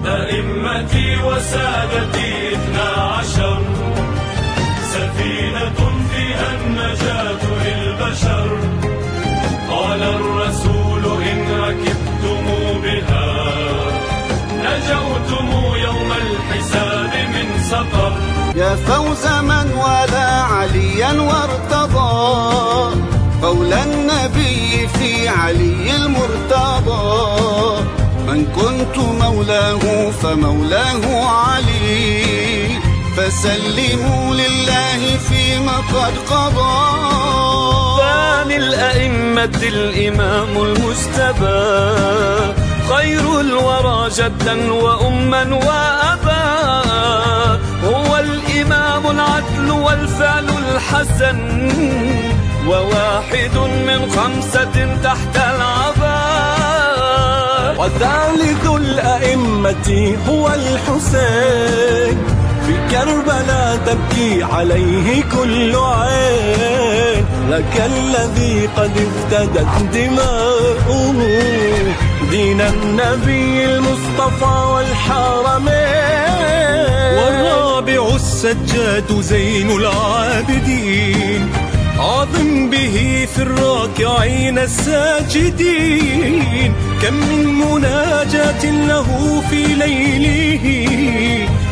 أئمتي وسادتي 12 سفينة فيها النجاة للبشر. قال الرسول إن ركبتم بها نجوتم يوم الحساب من سقر. يا فوز من والى عليا وارتضى قول النبي في علي المرتضى. من كنت مولاه فمولاه علي فسلموا لله فيما قد قضى. ثاني الأئمة الإمام المجتبى خير الورى جدا وأما وأبا. هو الإمام العدل والفعل الحسن وواحد من 5 تحت العباء. وثالث الأئمة هو الحسين في كربلاء تبكي عليه كل عين. لك الذي قد افتدت دماؤه دين النبي المصطفى والحرمين. والرابع السجاد زين العابدين عظم به في الراكعين الساجدين. كم من مناجاة له في ليله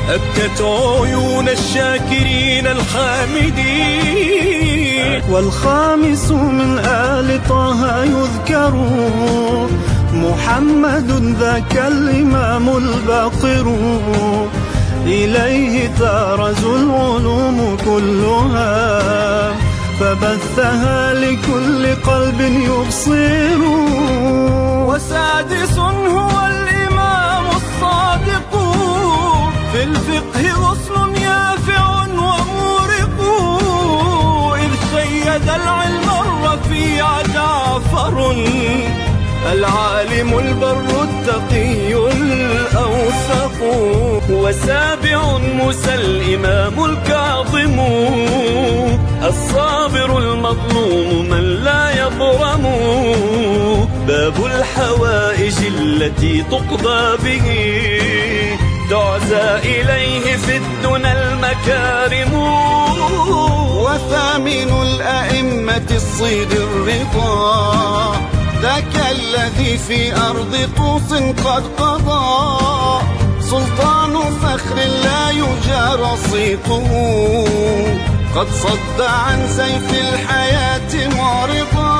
أبكت عيون الشاكرين الحامدين. والخامس من آل طه يذكر محمد ذاك الإمام الباقر. إليه تارز العلوم كلها فبثها لكل قلب يبصر. وسادس هو الإمام الصادق في الفقه غصن يافع ومورق. إذ شيد العلم الرفيع جعفر العالم البر التقي الأوثق. وسابع موسى الإمام الكاظم الصابر المظلوم من لا يظلم. باب الحوائج التي تقضى به تعزى إليه في الدنى المكارم. وثامن الأئمة الصيد الرضا ذاك الذي في أرض طوس قد قضى. سلطان فخر لا يجار صيته قد صد عن سيف الحياة معرضا.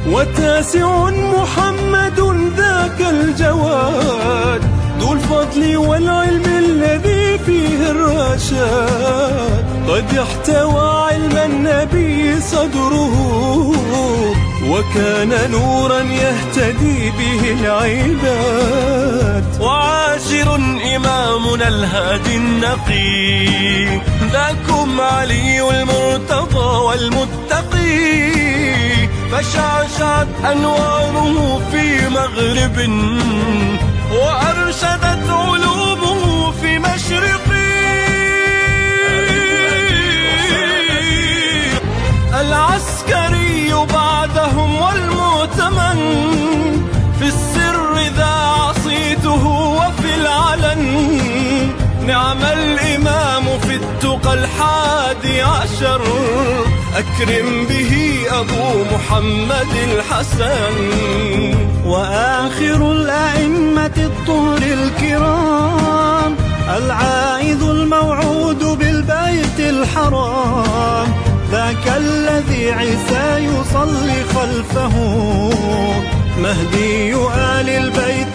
وتاسع محمد ذاك الجواد ذو الفضل والعلم الذي فيه الرشاد. قد احتوى علم النبي صدره وكان نورا يهتدي به العباد. وعاشر إمامنا الهادي النقي ذاكم علي المرتضى والمتقي. فشعشعت أنواره في مغرب وأرشدت علومه في مشرق. العسكري بعدهم والمؤتمن في السر ذا عصيته وفي العلن. نعم الإمام في التقى 11 أكرم به أبو محمد الحسن. وآخر الأئمة الطهر الكرام العائذ الموعود بالبيت الحرام. ذاك الذي عيسى يصلي خلفه مهدي آل البيت